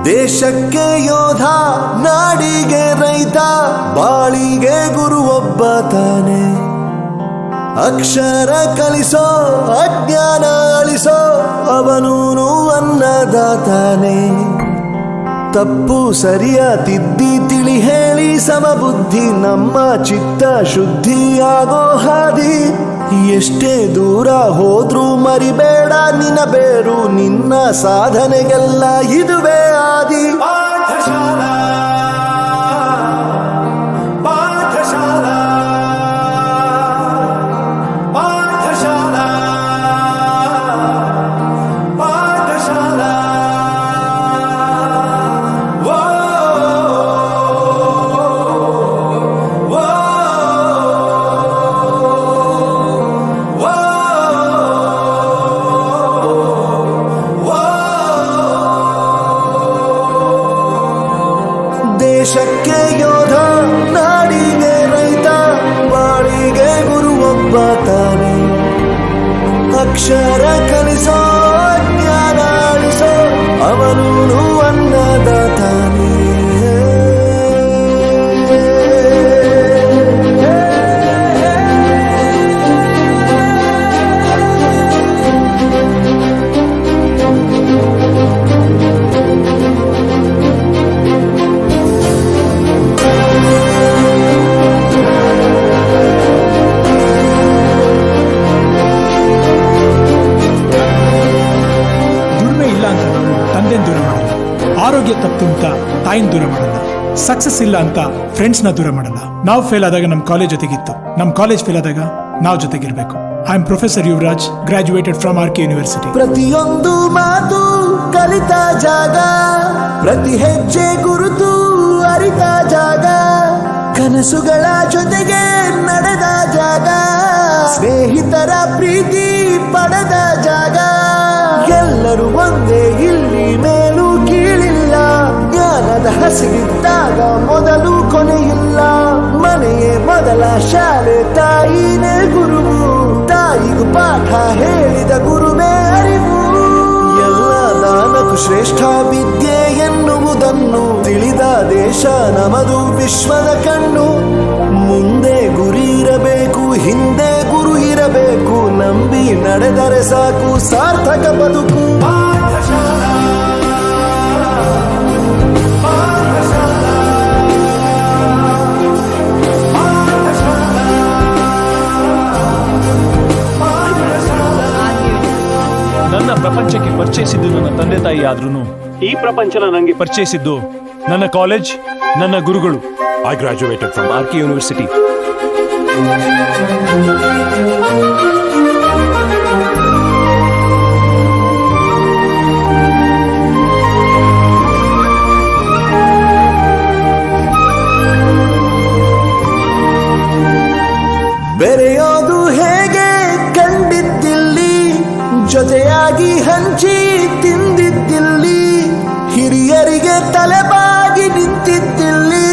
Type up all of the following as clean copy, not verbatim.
ದೇಶಕ್ಕೆ ಯೋಧ, ನಾಡಿಗೆ ರೈತ, ಬಾಳಿಗೆ ಗುರು ಒಬ್ಬ ತಾನೆ. ಅಕ್ಷರ ಕಲಿಸೋ, ಅಜ್ಞಾನ ಅಳಿಸೋ, ಅವನೂನು ಅನ್ನದಾತಾನೆ. ತಪ್ಪು ಸರಿಯ ತಿದ್ದಿ ತಿಳಿ ಹೇಳಿ ಸಮಬುದ್ಧಿ ನಮ್ಮ ಚಿತ್ತ ಶುದ್ಧಿಯಾಗೋ ಹಾದಿ. ಎಷ್ಟೇ ದೂರ ಹೋದ್ರೂ ಮರಿಬೇಡ ನಿನ್ನ ಬೇರು, ನಿನ್ನ ಸಾಧನೆಗೆಲ್ಲ ಇದುವೇ ಆದಿ. ಪಾಠಶಾಲಾ ಪಾಠಶಾಲಾ ಪಾಠಶಾಲಾ ಪಾಠಶಾಲಾ. ದೇಶಕ್ಕೆ ಯೋಧ, ನಾಡಿಗೆ ರೈತ, ಬಾಳಿಗೆ ಗುರು ಒಬ್ಬ ತಾನೆ. ಅಕ್ಷರ ಕಲಿಸೋ, ಜ್ಞಾನ ಅಳಿಸೋ, ಅವನೂನು ಅನ್ನದಾತಾನೆ. ಆರೋಗ್ಯ ತಪ್ಪು ಅಂತ ತಾಯಿನ ದೂರ ಮಾಡಲ್ಲ, ಸಕ್ಸಸ್ ಇಲ್ಲ ಅಂತ ಫ್ರೆಂಡ್ಸ್ ನ ದೂರ ಮಾಡಲ್ಲ. ನಾವು ಫೇಲ್ ಆದಾಗ ನಮ್ ಕಾಲೇಜ್ ಜೊತೆಗಿತ್ತು, ನಮ್ ಕಾಲೇಜ್ ಫೇಲ್ ಆದಾಗ ನಾವು ಜೊತೆಗಿರ್ಬೇಕು. I am professor Yuvaraj, graduated from R K university. ಪ್ರತಿಯೊಂದು ಮಾತು ಕಲಿತ ಜಾಗ, ಪ್ರತಿ ಹೆಜ್ಜೆ ಗುರುತು ಅರಿತ ಜಾಗ, ಕನಸುಗಳ ಜೊತೆಗೆ ನಡೆದ ಜಾಗ, ಸ್ನೇಹಿತರ ಪ್ರೀತಿ ಪಡೆದ ಜಾಗ. ಎಲ್ಲರೂ ಒಂದೇ, ಇಲ್ಲಿ ಮೇಲೂ ಕೀಳಿಲ್ಲ, ಜ್ಞಾನದ ಹಸಿವಿದ್ದಾಗ ಮೊದಲು ಕೊನೆಯಿಲ್ಲ. ಮನೆಯೇ ಮೊದಲ ಶಾಲೆ, ತಾಯಿನೇ ಗುರುವು, ತಾಯಿಗೂ ಪಾಠ ಹೇಳಿದ ಗುರುವೇ ಅರಿವು. ಎಲ್ಲ ದಾನಕ್ಕೂ ಶ್ರೇಷ್ಠ ವಿದ್ಯೆ ಎನ್ನುವುದನ್ನು ತಿಳಿದ ದೇಶ ನಮದು, ವಿಶ್ವದ ಕಣ್ಣು. ಮುಂದೆ ಗುರಿ ಇರಬೇಕು, ಹಿಂದೆ ಗುರು ಇರಬೇಕು, ನಂಬಿ ನಡೆದರೆ ಸಾಕು ಸಾರ್ಥಕ ಬದುಕು. ಪಾಠಶಾಲಾ ಪಾಠಶಾಲಾ ನನ್ನ ಪ್ರಪಂಚಕ್ಕೆ ಪರಿಚಯಿಸಿದ್ದು ನನ್ನ ತಂದೆ ತಾಯಿ ಆದ್ರೂ ಈ ಪ್ರಪಂಚನ ನನಗೆ ಪರಿಚಯಿಸಿದ್ದು ನನ್ನ ಕಾಲೇಜ್, ನನ್ನ ಗುರುಗಳು. I graduated from R K university. ಬೆರೆಯೋದು ಹೇಗೆ ಕಂಡಿದ್ದಿಲ್ಲಿ, ಜೊತೆಯಾಗಿ ಹಂಚಿ ತಿಂದಿದ್ದಿಲ್ಲಿ, ಹಿರಿಯರಿಗೆ ತಲೆಬಾಗಿ ನಿಂತಿದ್ದಿಲ್ಲಿ,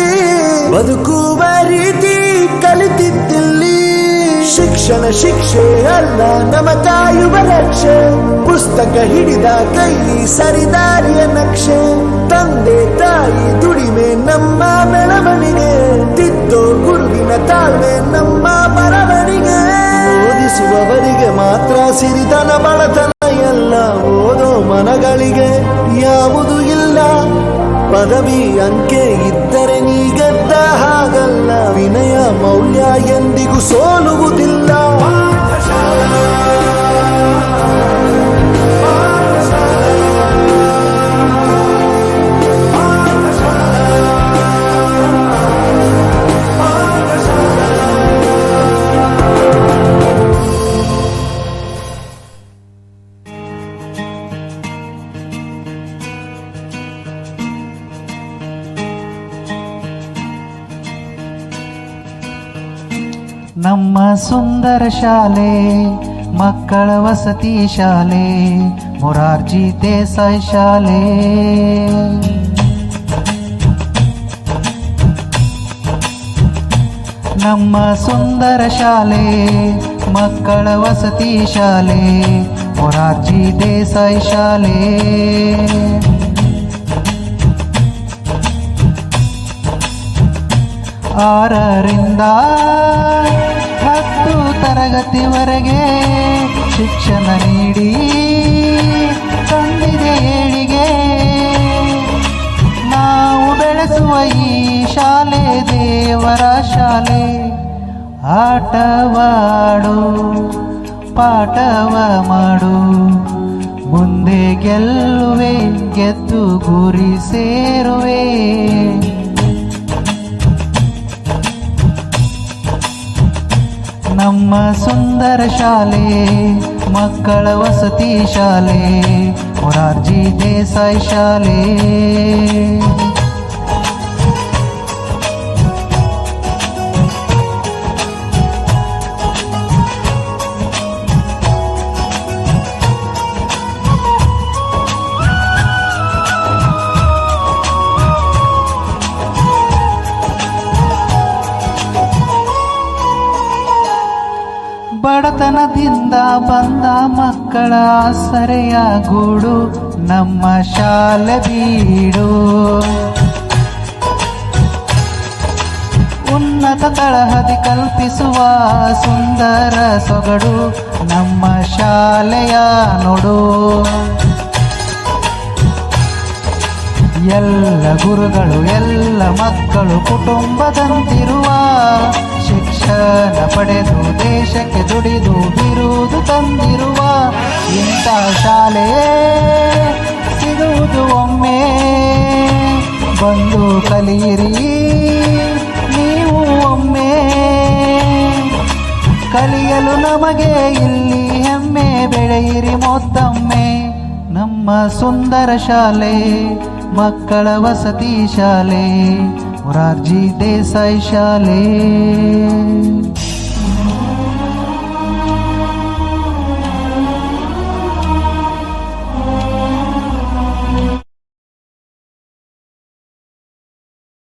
ಬದುಕುವ ರೀತಿ ಕಲಿತಿದ್ದಿಲ್ಲಿ. ಶಿಕ್ಷಣ ಶಿಕ್ಷೆ ಅಲ್ಲ, ನಮ ಕಾಯುವ ರಕ್ಷೆ, ಪುಸ್ತಕ ಹಿಡಿದ ಕೈ ಸರಿದಾರಿಯ ನಕ್ಷೆ. ತಂದೆ ತಾಯಿ ದುಡಿಮೆ ನಮ್ಮ ಬೆಳವಣಿಗೆ, ತಿದ್ದೋ ಗುರುವಿನ ತಾಳ್ಮೆ ನಮ್ಮ ಬರವಣಿಗೆ. ಓದಿಸುವವರಿಗೆ ಮಾತ್ರ ಸಿರಿತನ ಬಡತನ ಎಲ್ಲ, ಓದೋ ಮನಗಳಿಗೆ ಯಾವುದು ಇಲ್ಲ. ಪದವಿ ಅಂಕೆ ಇದ್ದರೆ ನೀ ಗೆದ್ದ ಹಾಗಲ್ಲ, ವಿನಯ ಮೌಲ್ಯ ಎಂದಿಗೂ ಸೋಲುವುದಿಲ್ಲ. ನಮ್ಮ ಸುಂದರ ಶಾಲೆ, ಮಕ್ಕಳ ವಸತಿ ಶಾಲೆ, ಮೊರಾರ್ಜಿ ದೇಸಾಯಿ ಶಾಲೆ. ನಮ್ಮ ಸುಂದರ ಶಾಲೆ, ಮಕ್ಕಳ ವಸತಿ ಶಾಲೆ, ಮೊರಾರ್ಜಿ ದೇಸಾಯಿ ಶಾಲೆ. 6ರಿಂದ 10 ತರಗತಿವರೆಗೆ ಶಿಕ್ಷಣ ನೀಡಿ ತಂದಿದೆ ಏಳಿಗೆ. ನಾವು ಬೆಳೆಸುವ ಈ ಶಾಲೆ ದೇವರ ಶಾಲೆ. ಆಟವಾಡು ಪಾಠವ ಮಾಡು, ಮುಂದೆ ಗೆಲ್ಲುವೆ ಗೆದ್ದು ಗುರಿ ಸೇರುವೆ. ನಮ್ಮ ಸುಂದರ ಶಾಲೆ ಮಕ್ಕಳ ವಸತಿ ಶಾಲೆ, ಮೊರಾರ್ಜಿ ದೇಸಾಯಿ ಶಾಲೆ. ಬಡತನದಿಂದ ಬಂದ ಮಕ್ಕಳ ಆಸರೆಯ ಗೂಡು ನಮ್ಮ ಶಾಲೆ ಬೀಡು. ಉನ್ನತ ತಳಹದಿ ಕಲ್ಪಿಸುವ ಸುಂದರ ಸೊಗಡು ನಮ್ಮ ಶಾಲೆಯ ನೋಡು. ಎಲ್ಲ ಗುರುಗಳು ಎಲ್ಲ ಮಕ್ಕಳು ಕುಟುಂಬದಂತಿರುವ, ಶಿಕ್ಷಣ ಪಡೆದು ದೇಶಕ್ಕೆ ದುಡಿದು ಬಿರುದು ತಂದಿರುವ ಇಂಥ ಶಾಲೆ ಸಿಗುವುದು ಒಮ್ಮೆ. ಬಂದು ಕಲಿಯಿರಿ ನೀವು ಒಮ್ಮೆ, ಕಲಿಯಲು ನಮಗೆ ಇಲ್ಲಿ ಹೆಮ್ಮೆ. ಬೆಳೆಯಿರಿ ಮೊತ್ತೊಮ್ಮೆ. ನಮ್ಮ ಸುಂದರ ಶಾಲೆ ಮಕ್ಕಳ ವಸತಿ ಶಾಲೆ, ಮೊರಾರ್ಜಿ ದೇಸಾಯಿ ಶಾಲೆ.